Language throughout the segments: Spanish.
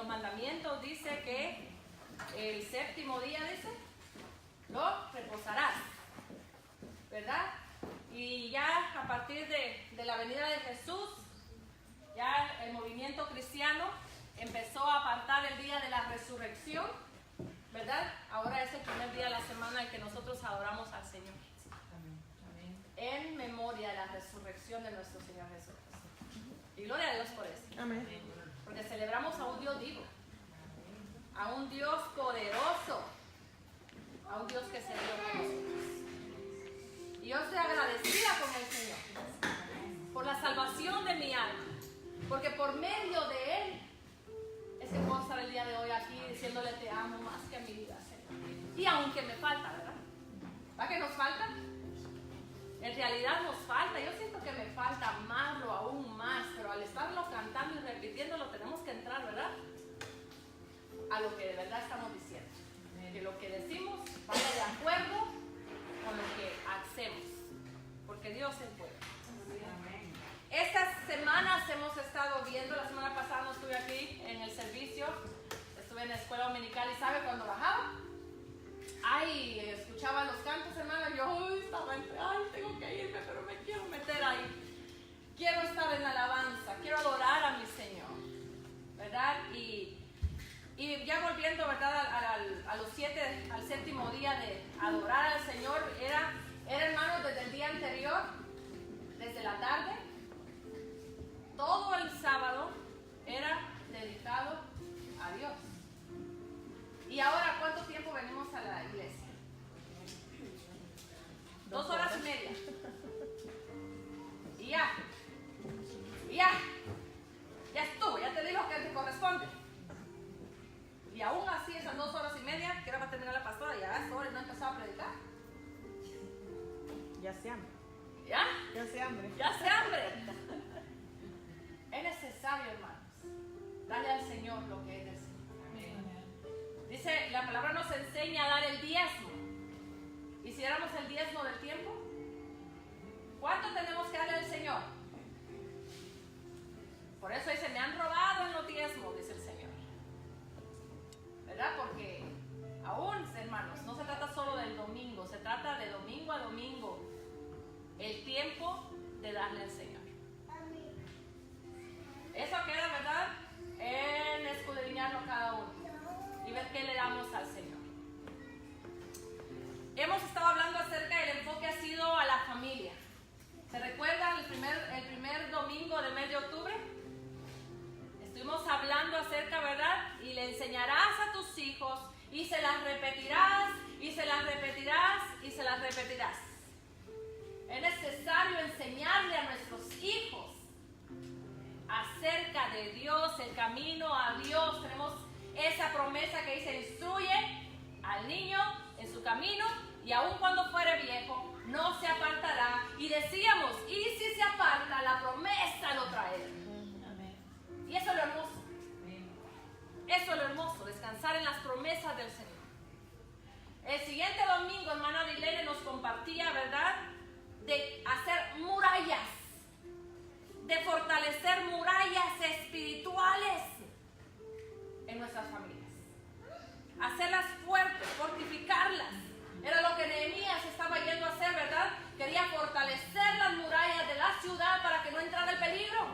los mandamientos dice que el séptimo día, dice, lo reposarás, ¿verdad? Y ya a partir de la venida de Jesús, ya el movimiento cristiano empezó a apartar el día de la resurrección, ¿verdad? Ahora es el primer día de la semana en que nosotros adoramos al Señor. Amén. En memoria de la resurrección de nuestro Señor Jesús. Y gloria a Dios por eso. Amén. Porque celebramos a un Dios vivo, a un Dios poderoso, a un Dios que se dio por nosotros. Y yo estoy agradecida con el Señor por la salvación de mi alma, porque por medio de Él es que puedo estar el día de hoy aquí diciéndole te amo más que a mi vida, Señor. Y aunque me falta, ¿verdad? ¿Va que nos falta? En realidad nos falta, yo siento que me falta amarlo aún más, pero al estarlo cantando y repitiéndolo tenemos que entrar, ¿verdad? A lo que de verdad estamos diciendo. Que lo que decimos vaya de acuerdo con lo que hacemos, porque Dios es bueno. Estas semanas hemos estado viendo, la semana pasada no estuve aquí en el servicio, estuve en la escuela dominical y ¿sabe cuando bajaba? Ay, escuchaba los cantos, hermano, yo estaba entre, ay, tengo que irme, pero me quiero meter ahí. Quiero estar en alabanza, quiero adorar a mi Señor, ¿verdad? Y ya volviendo, ¿verdad? Al séptimo día de adorar al Señor, era hermano, desde el día anterior, desde la tarde, todo el sábado era dedicado a Dios. ¿Y ahora cuánto tiempo venimos a la iglesia? 2 horas y media. Y ya estuvo, ya te digo que te corresponde. Y aún así, esas 2 horas y media, que era para terminar la pastora, ya es hora y no empezaba a predicar. Ya se hambre. ¿Ya? Ya se hambre. Ya se hambre. Es necesario, hermanos, darle al Señor lo que es del Señor. Dice, la palabra nos enseña a dar el diezmo. ¿Y si dáramos el diezmo del tiempo? ¿Cuánto tenemos que darle al Señor? Por eso dice, me han robado en los diezmos, dice el Señor. ¿Verdad? Porque aún, hermanos, no se trata solo del domingo, se trata de domingo a domingo. El tiempo de darle al Señor. Eso queda, ¿verdad? En escudriñarlo cada uno y ver qué le damos al Señor. Hemos estado hablando acerca del enfoque ha sido a la familia. ¿Se recuerdan el primer domingo del mes de octubre? Estuvimos hablando acerca, ¿verdad? Y le enseñarás a tus hijos y se las repetirás y se las repetirás y se las repetirás. Es necesario enseñarle a nuestros hijos acerca de Dios, el camino a Dios. Tenemos esa promesa que dice, instruye al niño en su camino y aun cuando fuere viejo, no se apartará. Y decíamos, y si se aparta, la promesa lo traerá. Y eso es lo hermoso. Eso es lo hermoso, descansar en las promesas del Señor. El siguiente domingo, hermana Dilene nos compartía, ¿verdad?, de hacer murallas, de fortalecer murallas espirituales en nuestras familias, hacerlas fuertes, fortificarlas. Era lo que Nehemías estaba yendo a hacer, ¿verdad? Quería fortalecer las murallas de la ciudad para que no entrara el peligro.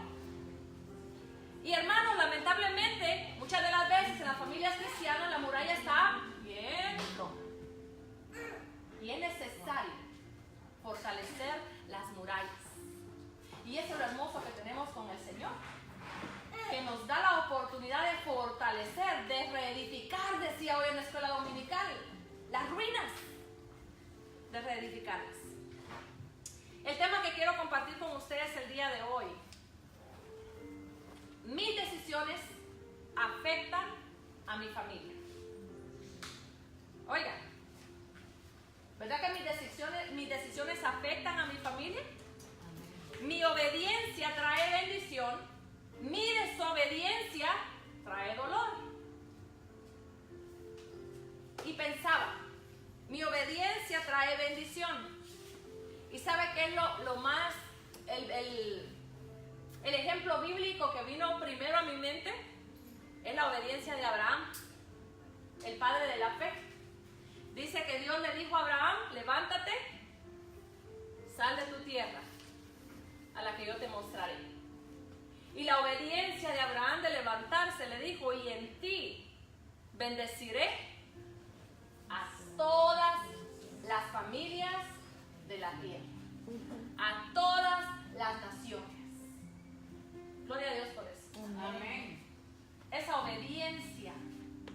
Y hermanos, lamentablemente, muchas de las veces en las familias cristianas la muralla está bien floja. Y es necesario fortalecer las murallas. Y eso es lo hermoso que tenemos con el Señor, que nos da la oportunidad de fortalecer, de reedificar, decía hoy en la escuela dominical, las ruinas, de reedificarlas. El tema que quiero compartir con ustedes el día de hoy: mis decisiones afectan a mi familia. Oigan, ¿verdad que mis decisiones afectan a mi familia? Mi obediencia trae bendición, mi desobediencia trae dolor. Y pensaba, mi obediencia trae bendición. ¿Y sabe qué es lo más, el ejemplo bíblico que vino primero a mi mente? Es la obediencia de Abraham, el padre de la fe. Dice que Dios le dijo a Abraham, levántate, sal de tu tierra, a la que yo te mostraré. Y la obediencia de Abraham de levantarse le dijo, y en ti bendeciré a todas las familias de la tierra, a todas las naciones. Gloria a Dios por eso. Amén. Esa obediencia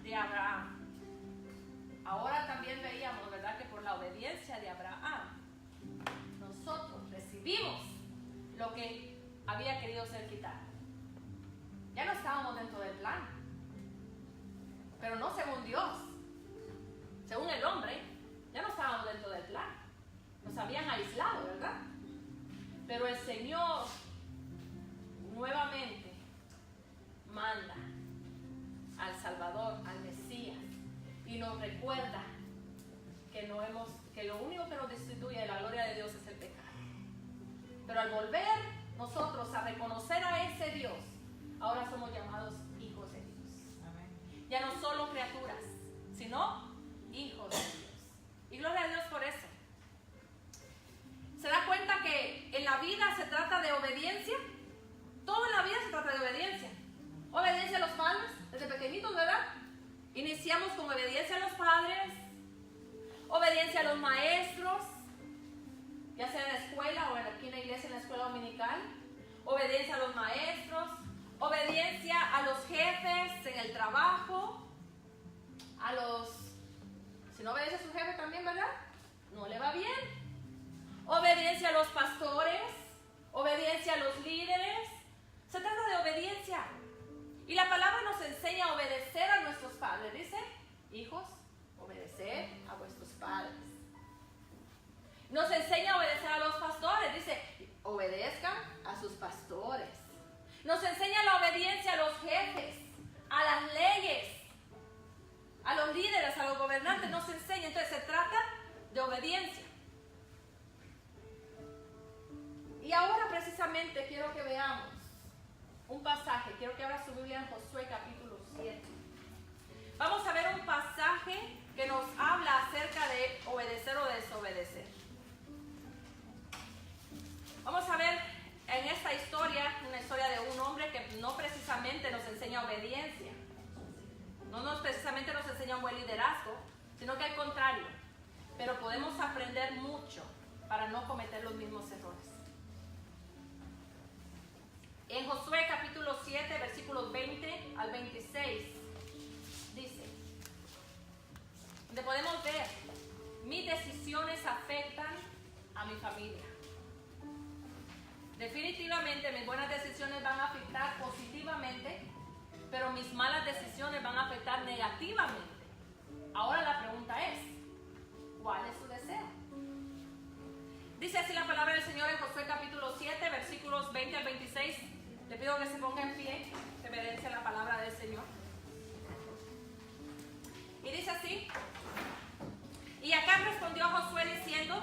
de Abraham. Ahora también veíamos, ¿verdad?, que por la obediencia de Abraham nosotros recibimos lo que había querido ser quitado. Ya no estábamos dentro del plan, pero no según Dios, según el hombre. Ya no estábamos dentro del plan, nos habían aislado, ¿verdad? Pero el Señor nuevamente manda al Salvador, al Mesías, y nos recuerda que lo único que nos destituye de la gloria de Dios es el pecado. Pero al volver nosotros a reconocer a ese Dios, ahora somos llamados hijos de Dios. Amén. Ya no solo criaturas, sino hijos de Dios. Y gloria a Dios por eso. ¿Se da cuenta que en la vida se trata de obediencia? Todo en la vida se trata de obediencia. Obediencia a los padres, desde pequeñitos, ¿verdad? Iniciamos con obediencia a los padres, obediencia a los maestros, ya sea en la escuela o aquí en la iglesia, en la escuela dominical. Obediencia a los maestros, obediencia a los jefes en el trabajo, si no obedece a su jefe también, ¿verdad? No le va bien. Obediencia a los pastores, obediencia a los líderes. Se trata de obediencia. Y la palabra nos enseña a obedecer a nuestros padres. Dice, hijos, obedeced a vuestros padres. Nos enseña a obedecer a los pastores. Dice, obedezcan a sus pastores. Nos enseña la obediencia a los jefes, a las leyes, a los líderes, a los gobernantes. Nos enseña. Entonces se trata de obediencia. Y ahora precisamente quiero que veamos un pasaje. Quiero que abra su Biblia en Josué capítulo 7. Vamos a ver un pasaje que nos habla acerca de obedecer o desobedecer. Vamos a ver en esta historia, una historia de un hombre que no precisamente nos enseña obediencia. Precisamente nos enseña un buen liderazgo, sino que al contrario. Pero podemos aprender mucho para no cometer los mismos errores. En Josué capítulo 7, versículos 20 al 26, dice, donde podemos ver, mis decisiones afectan a mi familia. Definitivamente mis buenas decisiones van a afectar positivamente, pero mis malas decisiones van a afectar negativamente. Ahora la pregunta es, ¿cuál es su deseo? Dice así la palabra del Señor en Josué capítulo 7, versículos 20 al 26. Le pido que se ponga en pie, reverencia a la palabra del Señor. Y dice así, y Acán respondió a Josué diciendo,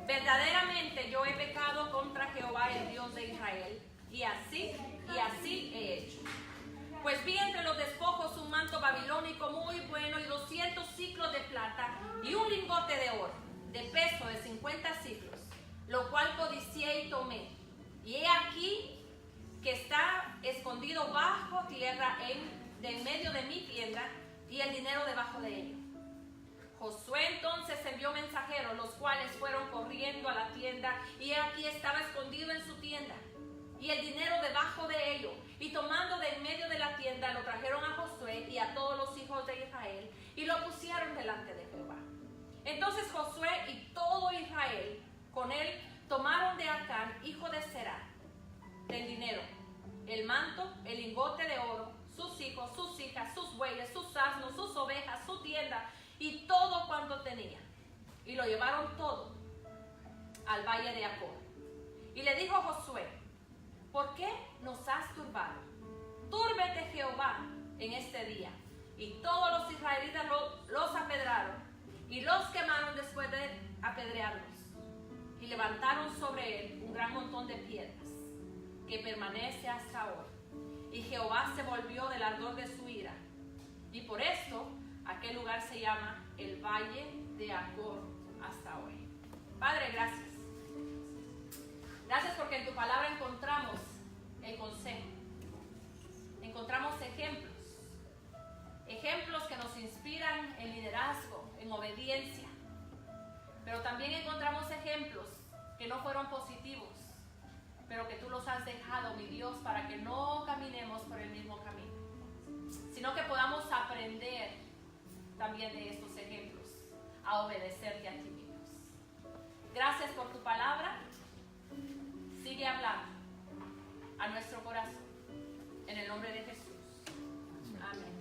verdaderamente yo he pecado contra Jehová, el Dios de Israel, y así he hecho. Pues vi entre los despojos un manto babilónico muy bueno y 200 siclos de plata y un lingote de oro, de peso de 50 siclos, lo cual codicié y tomé. Y he aquí que está escondido bajo tierra en medio de mi tienda, y el dinero debajo de ello. Josué entonces envió mensajeros, los cuales fueron corriendo a la tienda, y aquí estaba escondido en su tienda, y el dinero debajo de ello. Y tomando de en medio de la tienda, lo trajeron a Josué y a todos los hijos de Israel, y lo pusieron delante de Jehová. Entonces Josué y todo Israel con él tomaron de Acán, hijo de Zerah, del dinero, el manto, el lingote de oro, sus hijos, sus hijas, sus bueyes, sus asnos, sus ovejas, su tienda y todo cuanto tenía. Y lo llevaron todo al valle de Acor. Y le dijo Josué, ¿por qué nos has turbado? Túrbete Jehová en este día. Y todos los israelitas los apedraron y los quemaron después de apedrearlos. Y levantaron sobre él un gran montón de piedras, que permanece hasta ahora. y Jehová se volvió del ardor de su ira. Y por esto aquel lugar se llama el Valle de Acor hasta hoy. Padre, gracias. Gracias porque en tu palabra encontramos el consejo. Encontramos ejemplos. Ejemplos que nos inspiran en liderazgo, en obediencia. Pero también encontramos ejemplos que no fueron positivos, pero que tú los has dejado, mi Dios, para que no caminemos por el mismo camino, sino que podamos aprender también de estos ejemplos, a obedecerte a ti, mi Dios. Gracias por tu palabra. Sigue hablando a nuestro corazón, en el nombre de Jesús. Amén.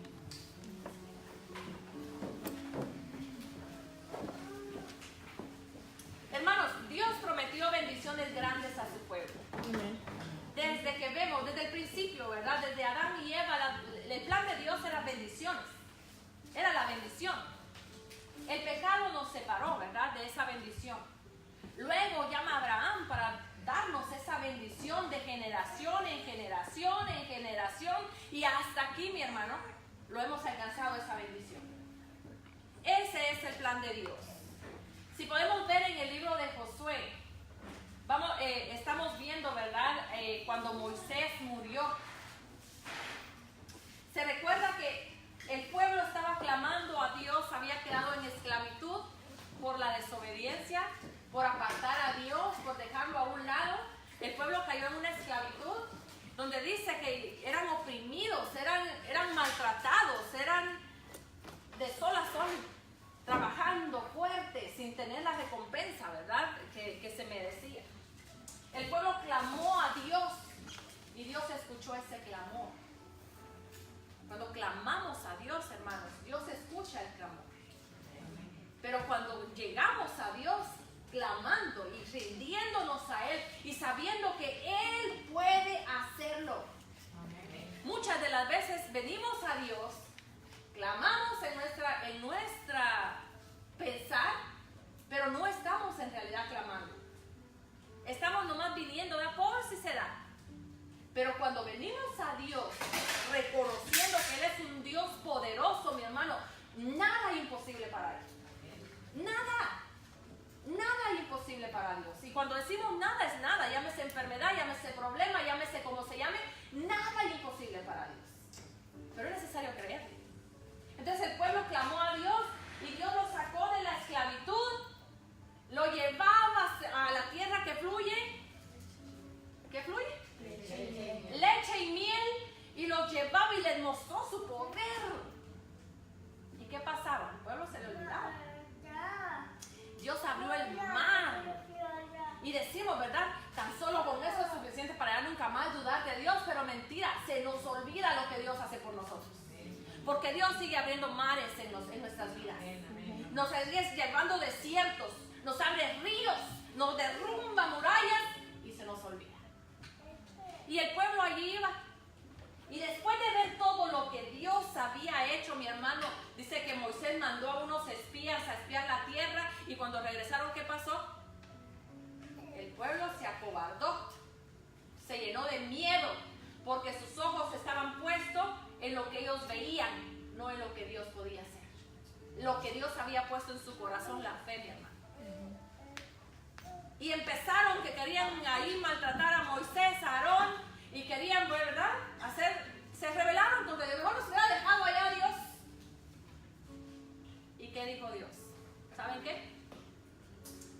Hermanos, Dios prometió bendiciones grandes a su pueblo. Desde que vemos, desde el principio, ¿verdad? Desde Adán y Eva, el plan de Dios era bendiciones. Era la bendición. El pecado nos separó, ¿verdad? De esa bendición. Luego llama a Abraham para darnos esa bendición de generación en generación en generación. Y hasta aquí, mi hermano, lo hemos alcanzado esa bendición. Ese es el plan de Dios. Si podemos ver en el libro de Josué, estamos viendo, ¿verdad? Cuando Moisés murió. Se recuerda que el pueblo estaba clamando a Dios, había quedado en esclavitud por la desobediencia, por apartar a Dios, por dejarlo a un lado. El pueblo cayó en una esclavitud donde dice que eran oprimidos, eran maltratados, eran de sol a sol, trabajando fuerte, sin tener la recompensa, ¿verdad? Que se merecía. El pueblo clamó a Dios y Dios escuchó ese clamor. Cuando clamamos a Dios, hermanos, Dios escucha el clamor. Pero cuando llegamos a Dios clamando y rindiéndonos a Él y sabiendo que Él puede hacerlo. Muchas de las veces venimos a Dios, clamamos en nuestra pensar, pero no estamos en realidad clamando. Estamos nomás viniendo de por si se da. Pero cuando venimos a Dios, reconociendo que Él es un Dios poderoso, mi hermano, nada es imposible para Él. Nada es imposible para Dios. Y cuando decimos nada es nada, llámese enfermedad, llámese problema, llámese como se llame, nada es imposible para Dios. Pero es necesario creer. Entonces el pueblo clamó a Dios y Dios lo sacó de la esclavitud, lo llevaba a la tierra que fluye. ¿Qué fluye? Leche y miel, y los llevaba y les mostró su poder. ¿Y qué pasaba? El pueblo se le olvidaba. Dios abrió el mar. Y decimos, ¿verdad? Tan solo con eso es suficiente para ya nunca más dudar de Dios, pero mentira, se nos olvida lo que Dios hace por nosotros. Porque Dios sigue abriendo mares en nuestras vidas. Nos sigue llevando desiertos, nos abre ríos, nos derrumba murallas y se nos olvida. Y el pueblo allí iba. Y después de ver todo lo que Dios había hecho, mi hermano, dice que Moisés mandó a unos espías a espiar la tierra. Y cuando regresaron, ¿qué pasó? El pueblo se acobardó, se llenó de miedo, porque sus ojos estaban puestos en lo que ellos veían, no en lo que Dios podía hacer. Lo que Dios había puesto en su corazón, la fe, mi hermano. Y empezaron que querían ahí maltratar a Moisés, a Aarón, y querían, ¿verdad?, se rebelaron, porque de mejor nos hubiera dejado allá a Dios. ¿Y qué dijo Dios? ¿Saben qué?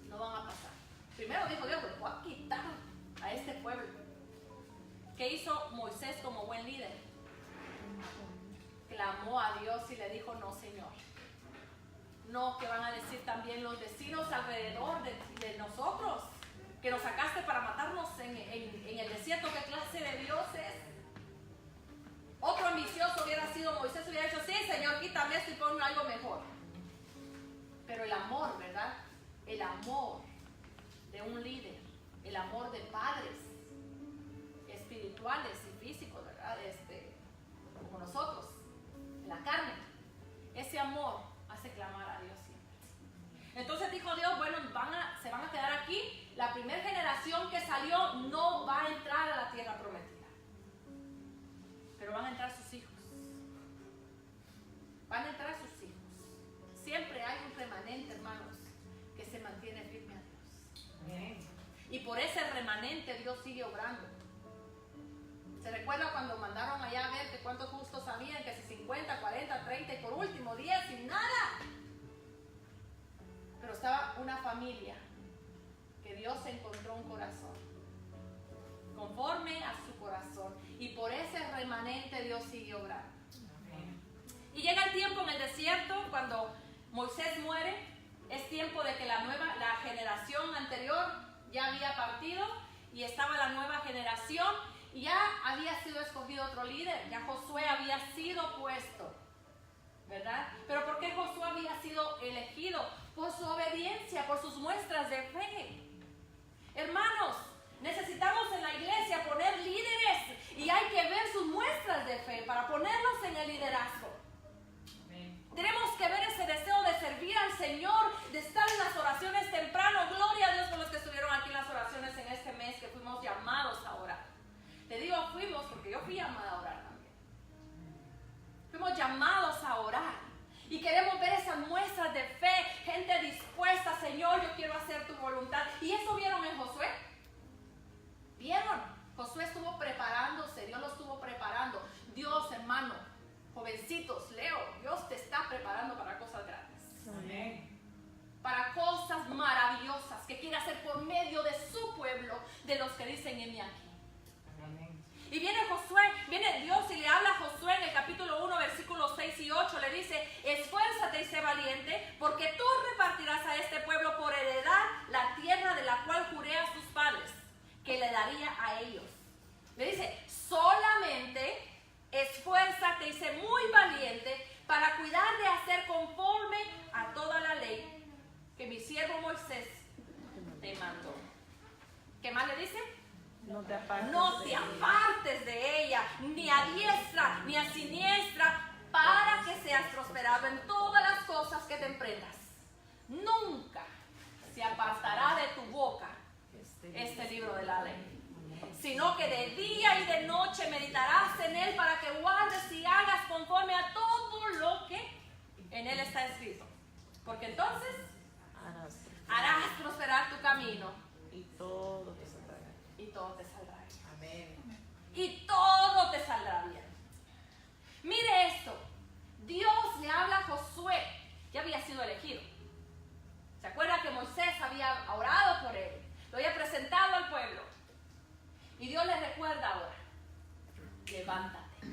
No van a pasar. Primero dijo Dios, pues voy a quitar a este pueblo. ¿Qué hizo Moisés como buen líder? Clamó a Dios y le dijo, no, Señor. No, que van a decir también los vecinos alrededor de nosotros, que nos sacaste para matarnos en el desierto. ¿Qué clase de Dios es? Otro ambicioso hubiera sido Moisés, hubiera dicho, sí, Señor, quítame esto y ponme algo mejor. Pero el amor, ¿verdad? El amor de un líder, el amor de padres espirituales y físicos, ¿verdad? Como nosotros, en la carne. Ese amor hace clamar a Dios siempre. Entonces dijo Dios, bueno, se van a quedar aquí. La primera generación que salió no va a entrar a la tierra prometida. Y por ese remanente Dios sigue obrando. ¿Se recuerda cuando mandaron allá a ver que cuántos justos habían? Que si 50, 40, 30 y por último 10 sin nada. Pero estaba una familia que Dios encontró un corazón conforme a su corazón. Y por ese remanente Dios sigue obrando. Y llega el tiempo en el desierto cuando Moisés muere. Es tiempo de que la generación anterior ya había partido y estaba la nueva generación y ya había sido escogido otro líder, ya Josué había sido puesto, ¿verdad? Pero ¿por qué Josué había sido elegido? Por su obediencia, por sus muestras de fe. Hermanos, necesitamos en la iglesia poner líderes y hay que ver sus muestras de fe para ponerlos en el liderazgo. Tenemos que ver ese deseo de servir al Señor, de estar en las oraciones temprano. Gloria a Dios por los que estuvieron aquí en las oraciones en este mes, que fuimos llamados a orar. Te digo fuimos porque yo fui llamada a orar también. Fuimos llamados a orar. Y queremos ver esas muestras de fe, gente dispuesta, Señor, yo quiero hacer tu voluntad. ¿Y eso vieron en Josué? ¿Vieron? Josué estuvo preparándose, Dios lo estuvo preparando. Dios, hermano, jovencitos, Leo, Dios te está preparando para cosas grandes. Amén. Para cosas maravillosas que quiere hacer por medio de su pueblo, de los que dicen en mí aquí. Amén. Y viene Josué, viene Dios y le habla a Josué en el capítulo 1, versículos 6 y 8. Le dice: esfuérzate y sé valiente, porque tú repartirás a este pueblo por heredad la tierra de la cual juré a sus padres que le daría a ellos. Le dice: solamente esfuérzate y sé muy valiente para cuidar de hacer conforme a toda la ley que mi siervo Moisés te mandó. ¿Qué más le dice? No te apartes de ella, ni a diestra ni a siniestra, para que seas prosperado en todas las cosas que te emprendas. Nunca se apartará de tu boca este libro de la ley, sino que de día y de noche meditarás en él para que guardes y hagas conforme a todo lo que en él está escrito. Porque entonces harás prosperar tu camino y todo te saldrá. Y todo te saldrá bien. Amén. Y todo te saldrá bien. Mire esto. Dios le habla a Josué. Ya había sido elegido. ¿Se acuerda que Moisés había orado por él? Lo había presentado al pueblo. Y Dios le recuerda ahora: levántate.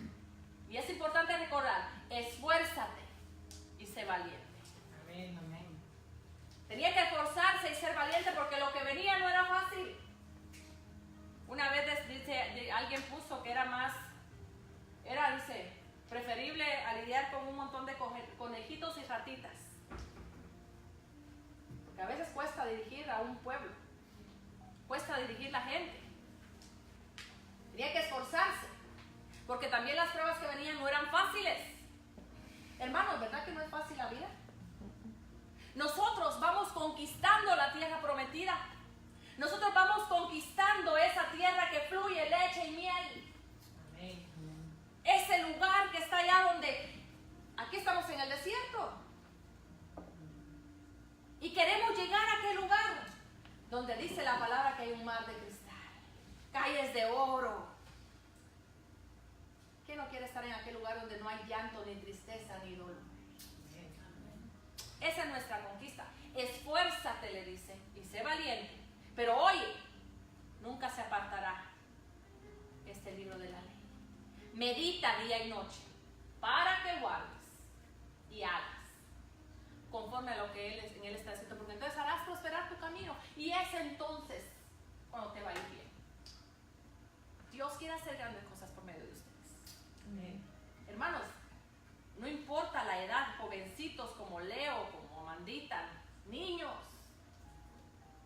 Y es importante recordar: esfuérzate y sé valiente. Amén, amén. Tenía que esforzarse y ser valiente porque lo que venía no era fácil. Una vez alguien puso que dice, preferible a lidiar con un montón de conejitos y ratitas. Porque a veces cuesta dirigir a un pueblo, cuesta dirigir la gente. Tenía que esforzarse, porque también las pruebas que venían no eran fáciles. Hermanos, ¿verdad que no es fácil la vida? Nosotros vamos conquistando la tierra prometida. Nosotros vamos conquistando esa tierra que fluye leche y miel. Amén. Ese lugar que está allá donde, aquí estamos en el desierto. Y queremos llegar a aquel lugar donde dice la palabra que hay un mar de cristal, calles de oro. ¿Quién no quiere estar en aquel lugar donde no hay llanto, ni tristeza, ni dolor? Esa es nuestra conquista. Esfuérzate, le dice, y sé valiente. Pero oye, nunca se apartará este libro de la ley. Medita día y noche para que guardes y hagas conforme a lo que en él está escrito, porque entonces harás prosperar tu camino y es entonces cuando te va a ir bien. Dios quiere hacer grandes cosas por medio de ustedes. Hermanos, no importa la edad, jovencitos como Leo, como Amandita, niños,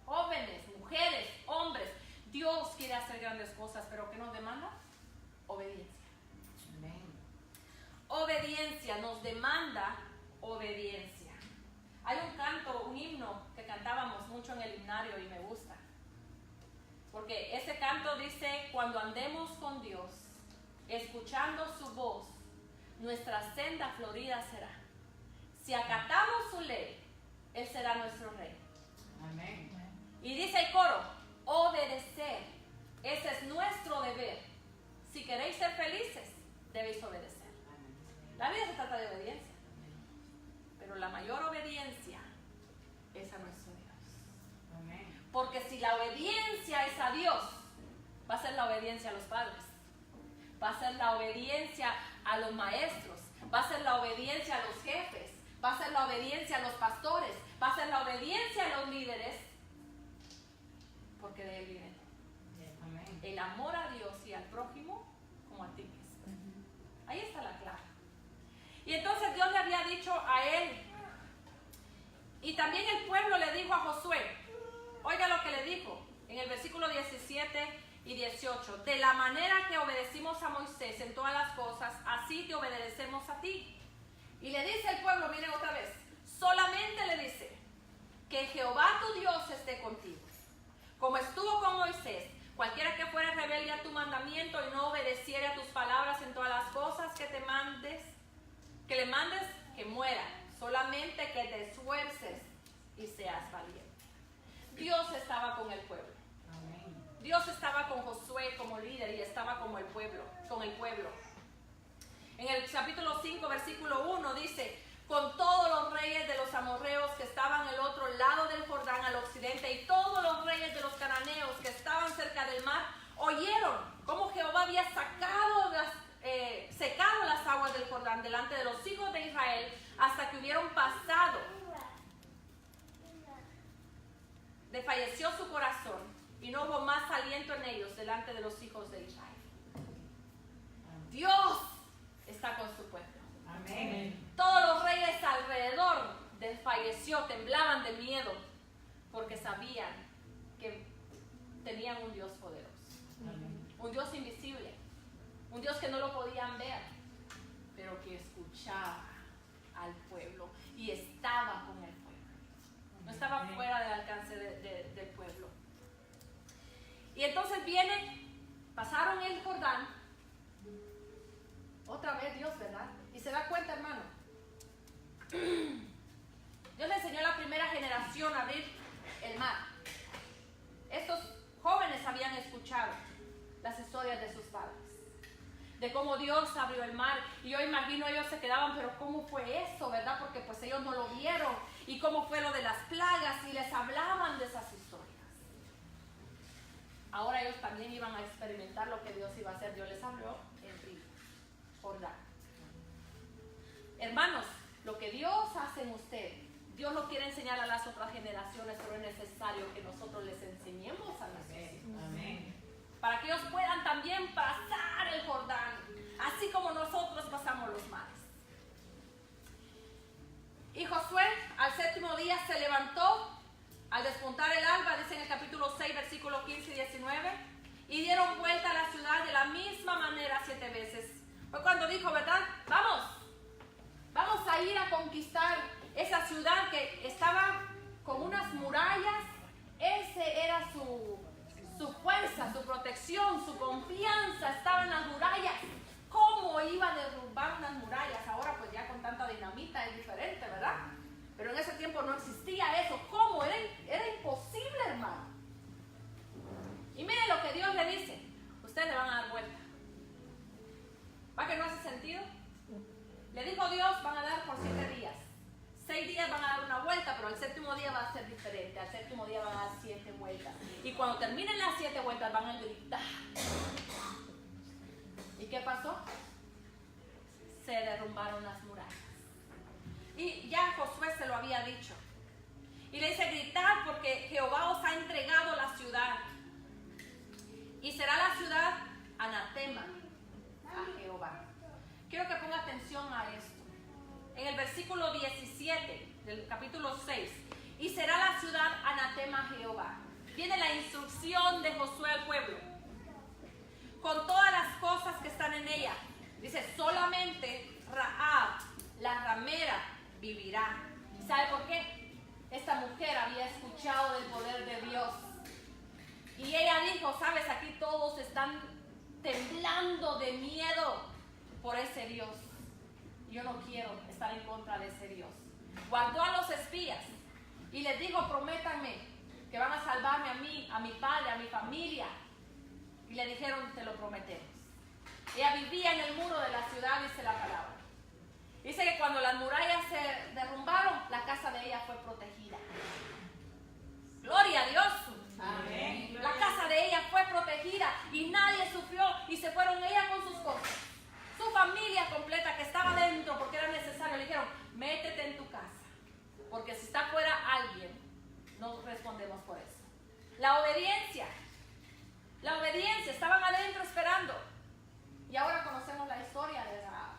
jóvenes, mujeres, hombres, Dios quiere hacer grandes cosas, pero ¿qué nos demanda? Obediencia. Amén. Obediencia, nos demanda obediencia. Hay un canto, un himno que cantábamos mucho en el himnario y me gusta. Porque ese canto dice: cuando andemos con Dios, escuchando su voz, nuestra senda florida será. Si acatamos su ley, Él será nuestro rey. Amén. Y dice el coro: obedecer. Ese es nuestro deber. Si queréis ser felices, debéis obedecer. La vida se trata de obediencia. Pero la mayor obediencia es a nuestro Dios. Porque si la obediencia es a Dios, va a ser la obediencia a los padres, va a ser la obediencia a los maestros, va a ser la obediencia a los jefes, va a ser la obediencia a los pastores, va a ser la obediencia a los líderes, porque de él viene el amor a Dios y al prójimo como a ti mismo. Ahí está la clave. Y entonces Dios le había dicho a él, y también el pueblo le dijo a Josué, oiga lo que le dijo en el versículo 17 y 18, de la manera que obedecimos a Moisés en todas las cosas, así te obedecemos a ti. Y le dice al pueblo, miren otra vez, solamente le dice, que Jehová tu Dios esté contigo, como estuvo con Moisés. Cualquiera que fuera rebelde a tu mandamiento y no obedeciere a tus palabras en todas las cosas que le mandes, que muera. Solamente que te esfuerces y seas valiente. Dios estaba con el pueblo. Dios estaba con Josué como líder y estaba con el pueblo. En el capítulo 5, versículo 1 dice, con todos los reyes de los amorreos que estaban al otro lado del Jordán al occidente y todos los reyes de los cananeos que estaban cerca del mar, oyeron cómo Jehová había secado las aguas del Jordán delante de los hijos de Israel hasta que hubieron pasado. Desfalleció su corazón y no hubo más aliento en ellos delante de los hijos de Israel. Dios está con su pueblo. Amén. Todos los reyes alrededor desfalleció, temblaban de miedo porque sabían que tenían un Dios poderoso. Amén. Un Dios invisible, un Dios que no lo podían ver, pero que escuchaba al pueblo y estaba con el pueblo. No estaba fuera del alcance del pueblo. Y entonces pasaron el Jordán, otra vez Dios, ¿verdad? Y se da cuenta, hermano, Dios le enseñó a la primera generación a abrir el mar. Estos jóvenes habían escuchado las historias de sus padres, de cómo Dios abrió el mar, y yo imagino ellos se quedaban, pero ¿cómo fue eso, verdad? Porque pues ellos no lo vieron, y cómo fue lo de las plagas, y les hablaban de esas historias. Ahora ellos también iban a experimentar lo que Dios iba a hacer. Dios les habló en río Jordán. Hermanos, lo que Dios hace en usted, Dios lo quiere enseñar a las otras generaciones, pero es necesario que nosotros les enseñemos a nuestros hijos. Amén. Para que ellos puedan también pasar el Jordán, así como nosotros pasamos los mares. Y Josué al séptimo día se levantó al despuntar el alba, dice en el capítulo 6, versículos 15 y 19, y dieron vuelta a la ciudad de la misma manera 7 veces. Fue cuando dijo, ¿verdad? Vamos a ir a conquistar esa ciudad que estaba con unas murallas. Ese era su fuerza, su protección, su confianza estaba en las murallas. ¿Cómo iba a derrumbar unas murallas? Ahora pues ya con tanta dinamita es diferente, ¿verdad? Pero en ese tiempo no existía eso. ¿Cómo? Era imposible, hermano. Y miren lo que Dios le dice. Ustedes le van a dar vuelta. ¿Va que no hace sentido? Le dijo Dios, van a dar por 7 días. 6 días van a dar una vuelta, pero el séptimo día va a ser diferente. Al séptimo día van a dar 7 vueltas. Y cuando terminen las 7 vueltas van a gritar. ¿Y qué pasó? Se derrumbaron las murallas. Y ya Josué se lo había dicho. Y le dice, gritad porque Jehová os ha entregado la ciudad. Y será la ciudad anatema a Jehová. Quiero que ponga atención a esto. En el versículo 17 del capítulo 6. Y será la ciudad anatema a Jehová. Viene la instrucción de Josué al pueblo. Con todas las cosas que están en ella. Dice, solamente Rahab, la ramera, vivirá. ¿Y sabe por qué? Esta mujer había escuchado del poder de Dios. Y ella dijo, sabes, aquí todos están temblando de miedo por ese Dios. Yo no quiero estar en contra de ese Dios. Guardó a los espías y les dijo, prométanme que van a salvarme a mí, a mi padre, a mi familia. Y le dijeron, te lo prometemos. Ella vivía en el muro de la ciudad, dice la palabra. Dice que cuando las murallas se derrumbaron, la casa de ella fue protegida. Gloria a Dios. Amén. La casa de ella fue protegida y nadie sufrió, y se fueron ella con sus cosas. Su familia completa que estaba dentro porque era necesario, le dijeron, métete en tu casa, porque si está fuera alguien, no respondemos por eso. La obediencia, estaban adentro esperando. Y ahora conocemos la historia de Rahab.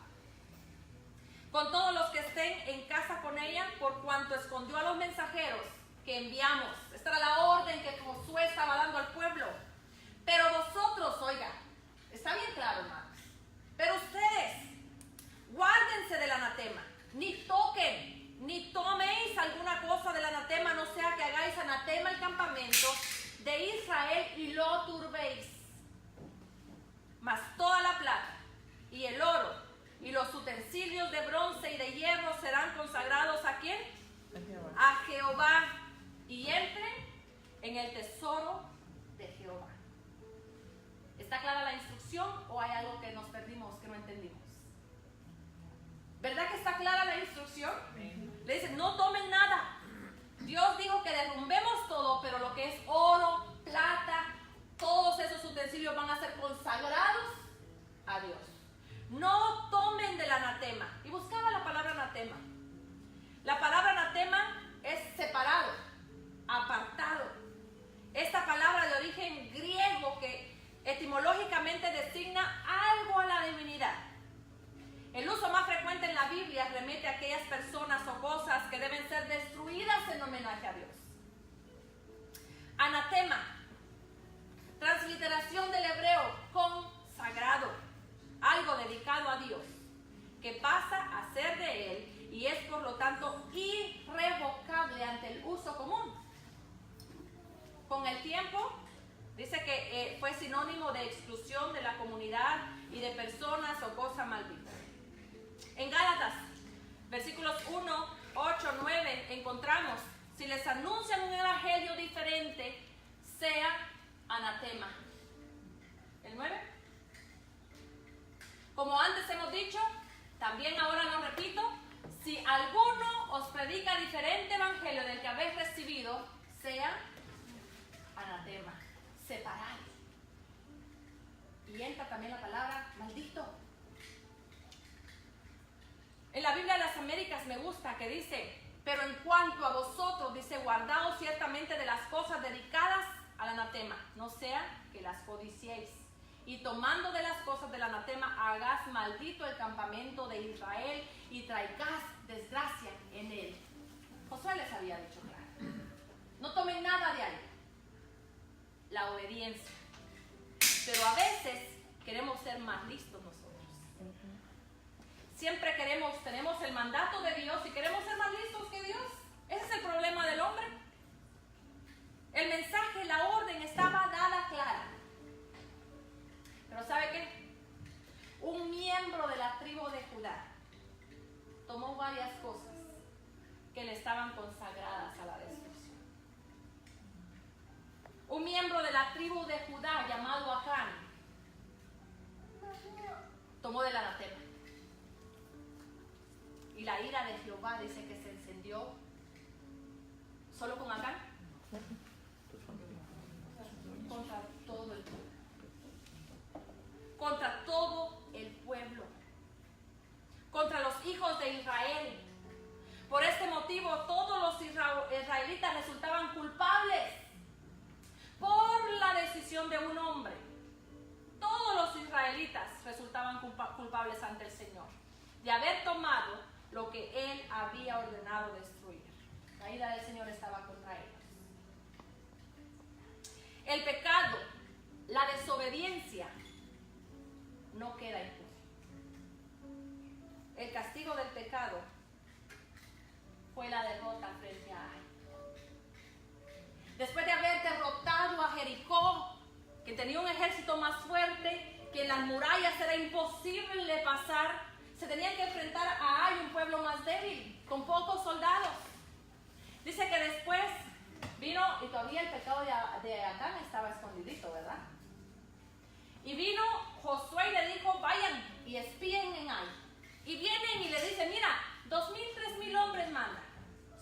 Con todos los que estén en casa con ella, por cuanto escondió a los mensajeros que enviamos. Esta era la orden que Josué estaba dando al pueblo. Pero vosotros, oiga, está bien claro, hermanos, pero ustedes, guárdense del anatema, ni toquen, ni toméis alguna cosa del anatema, no sea que hagáis anatema el campamento de Israel y lo turbéis. Mas toda la plata y el oro y los utensilios de bronce y de hierro serán consagrados ¿a quién? A Jehová, y entren en el tesoro de Jehová. ¿Está clara la instrucción o hay algo que nos perdimos, que no entendimos? ¿Verdad que está clara la instrucción? Le dicen, no tomen nada. Dios dijo que derrumbemos todo, pero lo que es oro, plata, todos esos utensilios van a ser consagrados a Dios. No tomen del anatema. Y buscaba la palabra anatema. La palabra anatema es separado, apartado. Esta palabra de origen griego que etimológicamente designa algo a la divinidad. El uso más frecuente en la Biblia remite a aquellas personas o cosas que deben ser destruidas en homenaje a Dios. Anatema, transliteración del hebreo, consagrado, algo dedicado a Dios, que pasa a ser de Él y es por lo tanto irrevocable ante el uso común. Con el tiempo, dice que fue sinónimo de exclusión de la comunidad y de personas o cosas malditas. En Gálatas, versículos 1, 8, 9, encontramos, si les anuncian un evangelio diferente, sea anatema. ¿El 9? Como antes hemos dicho, también ahora lo repito, si alguno os predica diferente evangelio del que habéis recibido, sea anatema, separado. Y entra también la palabra maldito. En la Biblia de las Américas me gusta que dice, pero en cuanto a vosotros, dice, guardaos ciertamente de las cosas dedicadas al anatema, no sea que las codiciéis. Y tomando de las cosas del anatema, hagas maldito el campamento de Israel y traigas desgracia en él. Josué les había dicho claro, no tomen nada de ahí. La obediencia. Pero a veces queremos ser más listos nosotros. Siempre tenemos el mandato de Dios y queremos ser más listos que Dios. Ese es el problema del hombre. El mensaje, la orden estaba dada clara. Pero ¿sabe qué? Un miembro de la tribu de Judá tomó varias cosas que le estaban consagradas a la destrucción. Un miembro de la tribu de Judá llamado Acán tomó del anatema. Y la ira de Jehová dice que se encendió solo con Acán contra todo el pueblo. Contra todo el pueblo. Contra los hijos de Israel. Por este motivo todos los israelitas resultaban culpables por la decisión de un hombre. Todos los israelitas resultaban culpables ante el Señor de haber tomado lo que Él había ordenado destruir. La ira del Señor estaba contra ellos. El pecado, la desobediencia, no queda impune. El castigo del pecado fue la derrota frente a Ai. Después de haber derrotado a Jericó, que tenía un ejército más fuerte, que en las murallas era imposible pasar, se tenían que enfrentar a Ai, un pueblo más débil, con pocos soldados. Dice que después Vino y todavía el pecado de Adán estaba escondidito, ¿verdad? Y vino Josué y le dijo, vayan y espíen en Ai. Y vienen y le dicen, mira, 2,000, 3,000 hombres mandan.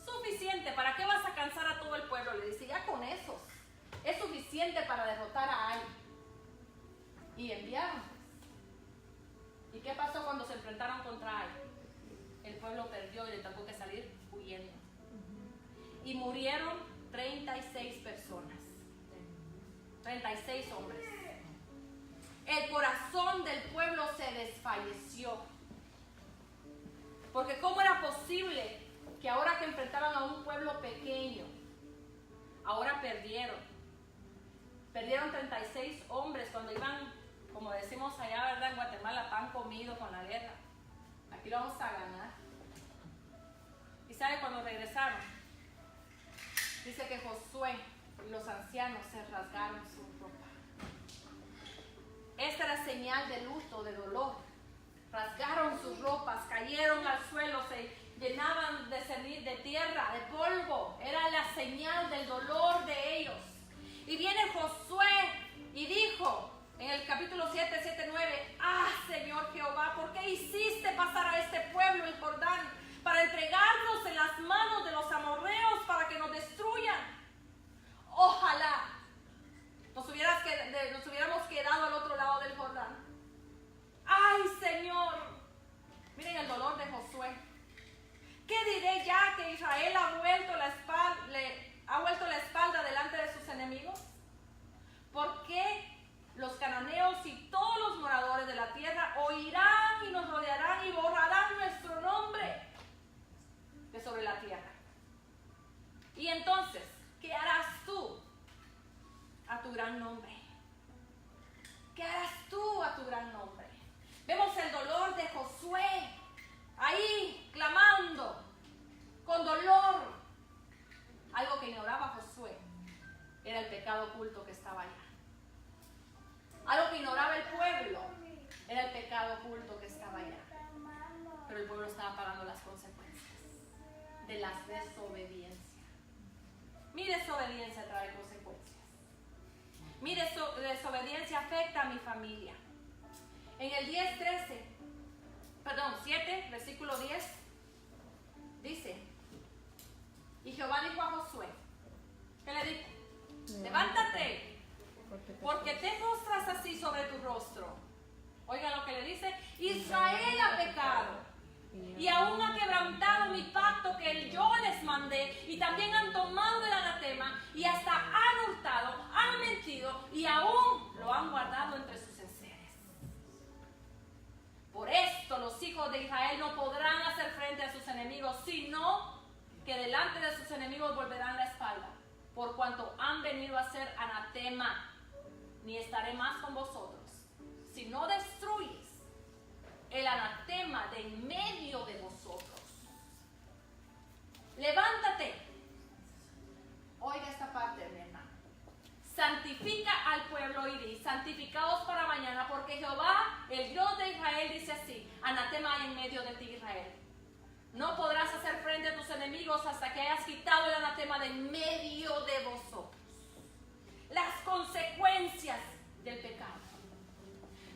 Suficiente, ¿para qué vas a cansar a todo el pueblo? Le dice, ya con esos es suficiente para derrotar a Ai. Y enviaron. ¿Y qué pasó cuando se enfrentaron contra Ai? El pueblo perdió y le tocó que salir huyendo. Y murieron 36 personas. 36 hombres. El corazón del pueblo se desfalleció. Porque ¿cómo era posible que ahora que enfrentaban a un pueblo pequeño, ahora perdieron? Perdieron 36 hombres cuando iban, como decimos allá, ¿verdad? En Guatemala, pan comido con la guerra. Aquí lo vamos a ganar. ¿Y sabe cuando regresaron? Dice que Josué y los ancianos se rasgaron su ropa. Esta era señal de luto, de dolor. Rasgaron sus ropas, cayeron al suelo, se llenaban de tierra, de polvo. Era la señal del dolor de ellos. Y viene Josué y dijo en el capítulo 7, 7, 9, ah, Señor Jehová, ¿por qué hiciste pasar a este pueblo el Jordán para entregarnos en las manos de los amorreos para que nos destruyan? Ojalá nos hubiéramos quedado al otro lado del Jordán. ¡Ay, Señor! Miren el dolor de Josué. ¿Qué diré ya que Israel ha vuelto la espalda delante de sus enemigos? ¿Por qué los cananeos y todos los moradores de la tierra oirán y nos rodearán y borrarán nuestro nombre de sobre la tierra? Y entonces, ¿qué harás tú a tu gran nombre? ¿Qué harás tú a tu gran nombre? Vemos el dolor de Josué ahí clamando con dolor. Algo que ignoraba Josué era el pecado oculto que estaba allá. Algo que ignoraba el pueblo era el pecado oculto que estaba allá. Pero el pueblo estaba pagando las consecuencias de la desobediencia. Mi desobediencia trae consecuencias. Mi desobediencia afecta a mi familia. En el 7, versículo 10, dice, y Jehová dijo a Josué, ¿qué le dijo? Levántate, porque te postras así sobre tu rostro. Oiga lo que le dice, Israel ha pecado y aún ha quebrantado mi pacto que yo les mandé, y también han tomado el anatema y hasta han hurtado, han mentido y aún lo han guardado entre sus enseres. Por esto los hijos de Israel no podrán hacer frente a sus enemigos, sino que delante de sus enemigos volverán la espalda, por cuanto han venido a ser anatema. Ni estaré más con vosotros, si no destruyes el anatema de en medio de vosotros. Levántate. Oiga esta parte, mi hermano. Santifica al pueblo y di, santificaos para mañana, porque Jehová, el Dios de Israel, dice así, anatema hay en medio de ti, Israel. No podrás hacer frente a tus enemigos hasta que hayas quitado el anatema de en medio de vosotros. Las consecuencias del pecado.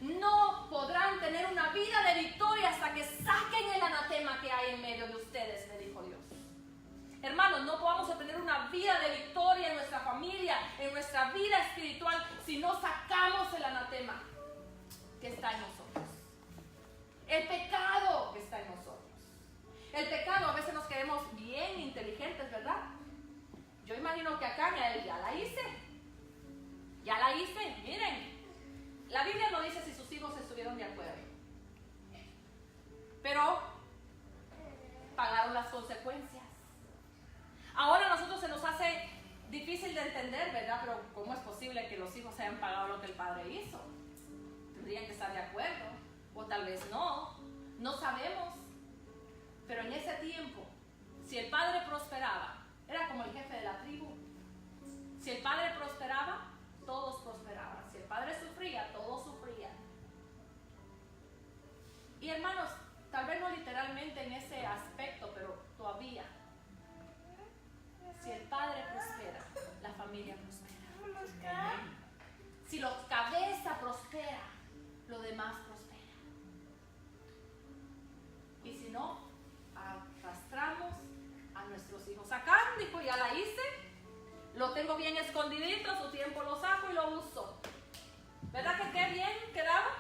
No podrán tener una vida de victoria hasta que saquen el anatema que hay en medio de ustedes, le dijo Dios. Hermanos, no podamos obtener una vida de victoria en nuestra familia, en nuestra vida espiritual, si no sacamos el anatema que está en nosotros. El pecado que está en nosotros. El pecado, a veces nos creemos bien inteligentes, ¿verdad? Yo imagino que acá ya la hice. Ya la hice, miren. La Biblia no dice si sus hijos estuvieron de acuerdo. Pero pagaron las consecuencias. Ahora a nosotros se nos hace difícil de entender, ¿verdad? Pero ¿cómo es posible que los hijos hayan pagado lo que el padre hizo? Tendrían que estar de acuerdo. O tal vez no. No sabemos. Pero en ese tiempo, si el padre prosperaba, era como el jefe de la tribu. Si el padre prosperaba, todos prosperaban. Si el padre sufría, todos sufrían. Y hermanos, tal vez no literalmente en ese aspecto, pero todavía, si el padre prospera, familia prospera. Si la cabeza prospera, lo demás prospera. Y si no, arrastramos a nuestros hijos. Acá dijo, ya la hice, lo tengo bien escondidito, a su tiempo lo saco y lo uso. ¿Verdad que qué bien quedaba?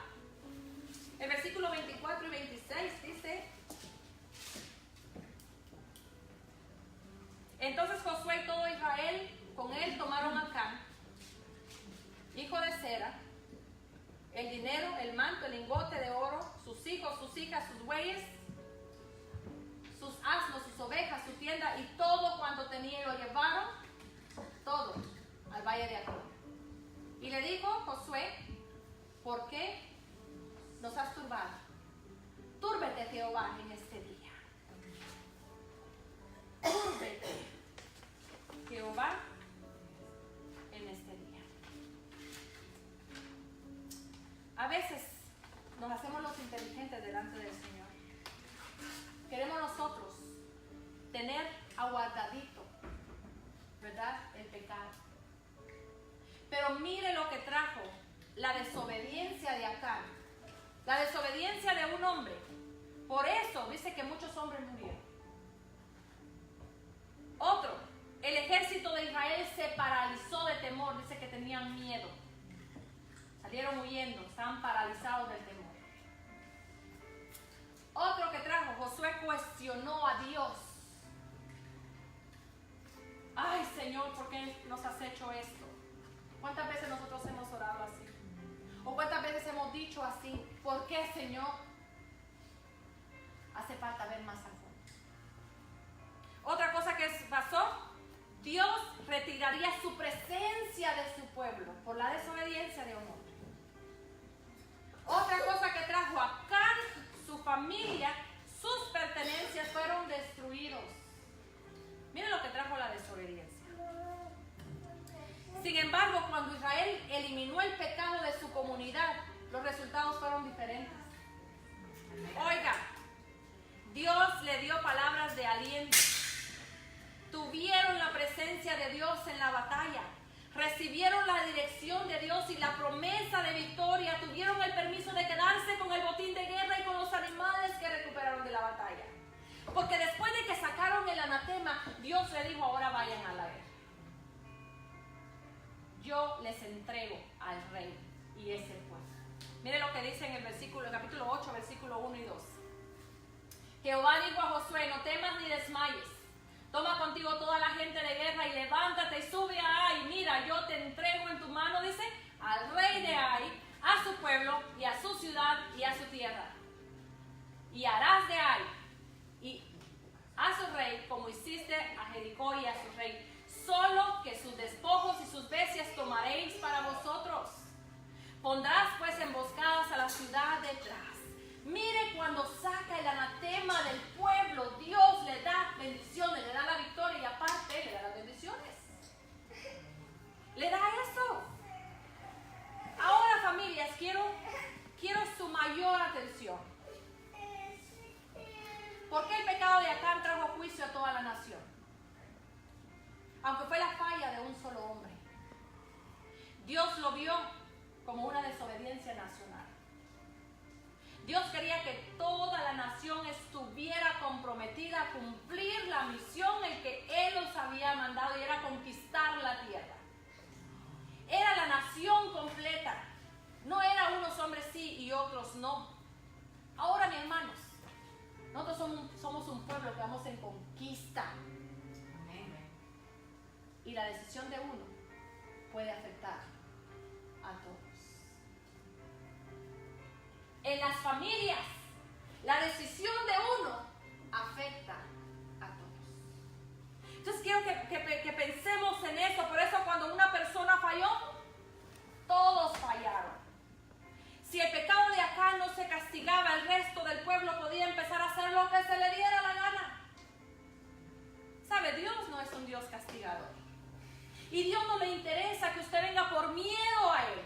El versículo 24 y 26 dice: entonces Josué y todo Israel con él tomaron a Acán, hijo de Zera, el dinero, el manto, el lingote de oro, sus hijos, sus hijas, sus bueyes, sus asnos, sus ovejas, su tienda y todo cuanto tenía, y lo llevaron todo al valle de Acán. Y le dijo Josué: ¿por qué nos has turbado? Túrbete Jehová en este día. Túrbete Jehová en este día. A veces nos hacemos los inteligentes delante del Señor. Queremos nosotros tener aguardadito, ¿verdad?, el pecado. Pero mire lo que trajo la desobediencia de Acán, la desobediencia de un hombre. Por eso dice que muchos hombres murieron. Otro, el ejército de Israel se paralizó de temor, dice que tenían miedo. Salieron huyendo, estaban paralizados del temor. Otro que trajo, Josué cuestionó a Dios. Ay, Señor, ¿por qué nos has hecho esto? ¿Cuántas veces nosotros hemos orado así? ¿O cuántas veces hemos dicho así? ¿Por qué, Señor? Hace falta ver más a fondo. Otra cosa que pasó, Dios retiraría su presencia de su pueblo por la desobediencia de un hombre. Otra cosa que trajo a Acán, su familia, sus pertenencias fueron destruidos. Miren lo que trajo la desobediencia. Sin embargo, cuando Israel eliminó el pecado de su comunidad, los resultados fueron diferentes. Oiga, Dios le dio palabras de aliento. Tuvieron la presencia de Dios en la batalla. Recibieron la dirección de Dios y la promesa de victoria. Tuvieron el permiso de quedarse con el botín de guerra y con los animales que recuperaron de la batalla. Porque después de que sacaron el anatema, Dios le dijo: ahora vayan a la guerra. Yo les entrego al rey y ese pueblo. Mire lo que dice en el versículo, el capítulo 8, versículo 1 y 2. Jehová dijo a Josué: no temas ni desmayes. Toma contigo toda la gente de guerra y levántate y sube a Ai. Mira, yo te entrego en tu mano, dice, al rey de Ai, a su pueblo y a su ciudad y a su tierra. Y harás de Ai y a su rey como hiciste a Jericó y a su rey. Solo que sus despojos y sus bestias tomaréis para vosotros. Pondrás pues emboscadas a la ciudad detrás. Mire, cuando saca el anatema del pueblo, Dios le da bendiciones, le da la victoria y aparte le da las bendiciones. Le da eso. Ahora, familias, quiero su mayor atención. ¿Por qué el pecado de Acán trajo juicio a toda la nación? Aunque fue la falla de un solo hombre, Dios lo vio como una desobediencia nacional. Dios quería que toda la nación estuviera comprometida a cumplir la misión en que Él los había mandado, y era conquistar la tierra. Era la nación completa. No era unos hombres sí y otros no. Ahora, mis hermanos, nosotros somos un pueblo que vamos en conquista. Y la decisión de uno puede afectar a todos. En las familias, la decisión de uno afecta a todos. Entonces quiero que pensemos en eso. Por eso cuando una persona falló, todos fallaron. Si el pecado de Acán no se castigaba, el resto del pueblo podía empezar a hacer lo que se le diera la gana. ¿Sabe? Dios no es un Dios castigador. Y Dios no le interesa que usted venga por miedo a Él.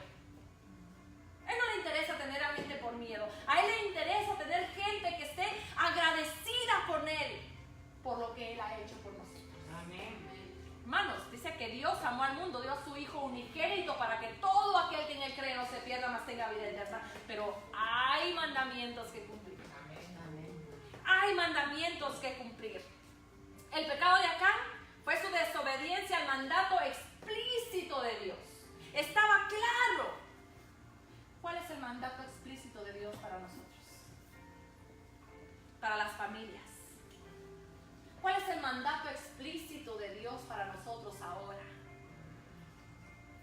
A Él no le interesa tener a gente por miedo. A Él le interesa tener gente que esté agradecida con Él por lo que Él ha hecho por nosotros. Amén. Hermanos, dice que Dios amó al mundo mandamientos que cumplir. Hay mandamientos que cumplir. El pecado de Acán fue su desobediencia al mandato explícito de Dios. Estaba claro. ¿Cuál es el mandato explícito de Dios para nosotros? Para las familias. ¿Cuál es el mandato explícito de Dios para nosotros ahora?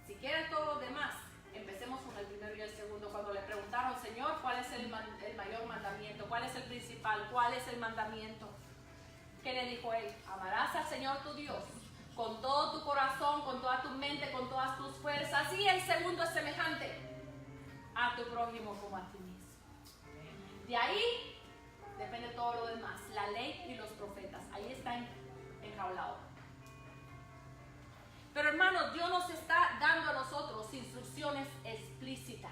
Si quieren todos los demás, empecemos con el primero y el segundo. Cuando le preguntaron, Señor, ¿cuál es el mayor mandamiento? ¿Cuál es el principal? ¿Cuál es el mandamiento? ¿Qué le dijo él? Amarás al Señor tu Dios con todo tu corazón, con toda tu mente, con todas tus fuerzas. Y el segundo es semejante: a tu prójimo como a ti mismo. De ahí depende todo lo demás, la ley y los profetas. Ahí está enjaulado. Pero hermanos, Dios nos está dando a nosotros instrucciones explícitas.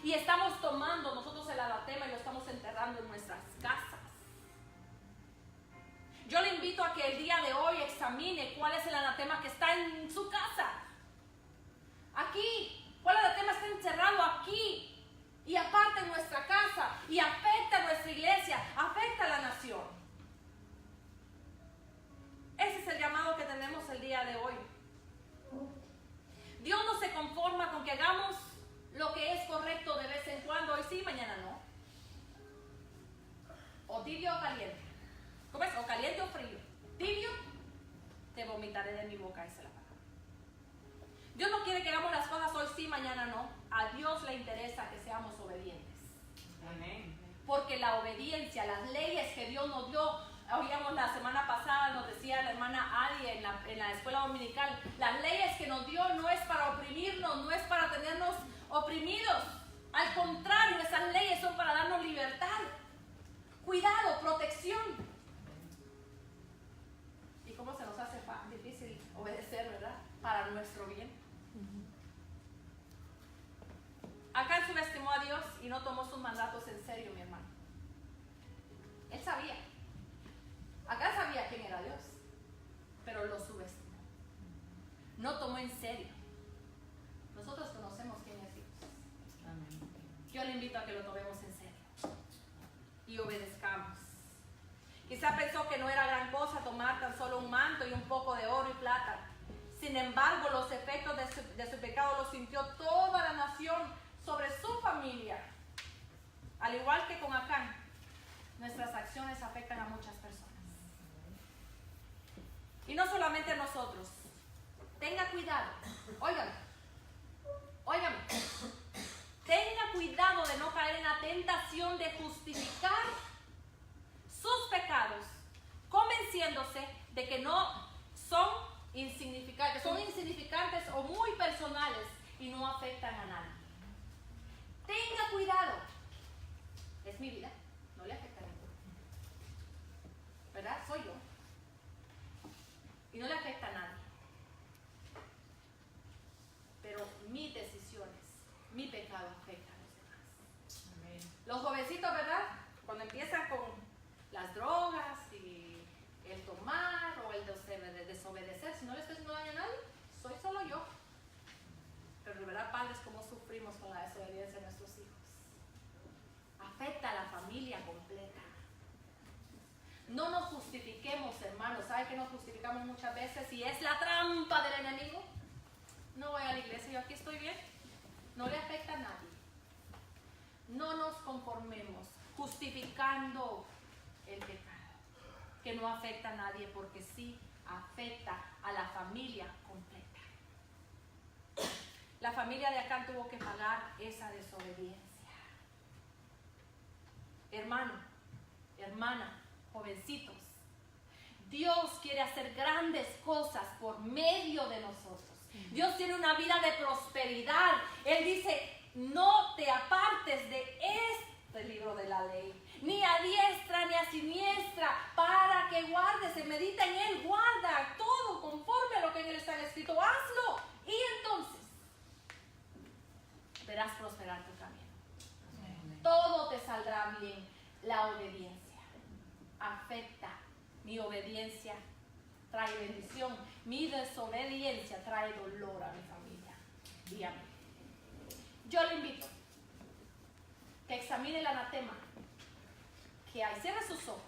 Y estamos tomando nosotros el anatema y lo estamos enterrando en nuestras casas. Yo le invito a que el día de hoy examine cuál es el anatema que está en su casa. Aquí. ¿Cuál anatema está encerrado aquí? Y aparte en nuestra casa. Y afecta a nuestra iglesia. Afecta a la nación. Ese es el llamado que tenemos el día de hoy. Dios no se conforma con que hagamos lo que es correcto de vez en cuando. Hoy sí, mañana no. O tibio o caliente. ¿Cómo es? O caliente o frío. Tibio, te vomitaré de mi boca. Esa es la palabra. Dios no quiere que hagamos las cosas hoy sí, mañana no. A Dios le interesa que seamos obedientes. Amén. Porque la obediencia, las leyes que Dios nos dio, oíamos la semana pasada, nos decía la hermana Ali en la escuela dominical, las leyes que nos dio no es para oprimirnos, no es para tenernos oprimidos. Al contrario, esas leyes son para darnos libertad, cuidado, protección. ¿Y cómo se nos hace difícil obedecer, verdad? Para nuestro bien. Acán subestimó a Dios y no tomó sus mandatos en serio, mi hermano. Él sabía. Acán sabía quién era Dios, pero lo subestimó. No tomó en serio. Nosotros conocemos quién es Dios. Yo le invito a que lo tomemos en serio y obedezcamos. Quizá pensó que no era gran cosa tomar tan solo un manto y un poco de oro y plata. Sin embargo, los efectos de su pecado los sintió toda la nación sobre su familia. Al igual que con Acán, nuestras acciones afectan a muchas personas. Y no solamente a nosotros. Tenga cuidado. Óigame. Tenga cuidado de no caer en la tentación de justificar sus pecados, convenciéndose de que no son insignificantes, o muy personales y no afectan a nadie. Tenga cuidado. Es mi vida, no le afecta a ninguno. ¿Verdad? Soy yo. Y no le afecta a nadie. Pero mis decisiones, mi pecado afecta a los demás. Amén. Los jovencitos, ¿verdad? Cuando empiezan con las drogas y el tomar o el desobedecer, si no le estoy haciendo daño a nadie, soy solo yo. Pero de verdad, padres, cómo sufrimos con la desobediencia de nuestros hijos. Afecta a la familia completa. No nos justifiquemos, hermanos. ¿Sabe que nos justificamos muchas veces? Y es la trampa del enemigo. No voy a la iglesia, yo aquí estoy bien. No le afecta a nadie. No nos conformemos justificando el pecado, que no afecta a nadie, porque sí afecta a la familia completa. La familia de Acán tuvo que pagar esa desobediencia. Hermano, hermana, jovencitos, Dios quiere hacer grandes cosas por medio de nosotros. Dios tiene una vida de prosperidad. Él dice: no te apartes de este libro de la ley, ni a diestra ni a siniestra, para que guardes, se medita en él, guarda todo conforme a lo que en él está escrito, hazlo, y entonces verás prosperar tu camino. Todo te saldrá bien. La obediencia afecta. Mi obediencia trae bendición. Mi desobediencia trae dolor a mi familia. Dígame. Yo le invito que examine el anatema que hay. Cierre sus ojos.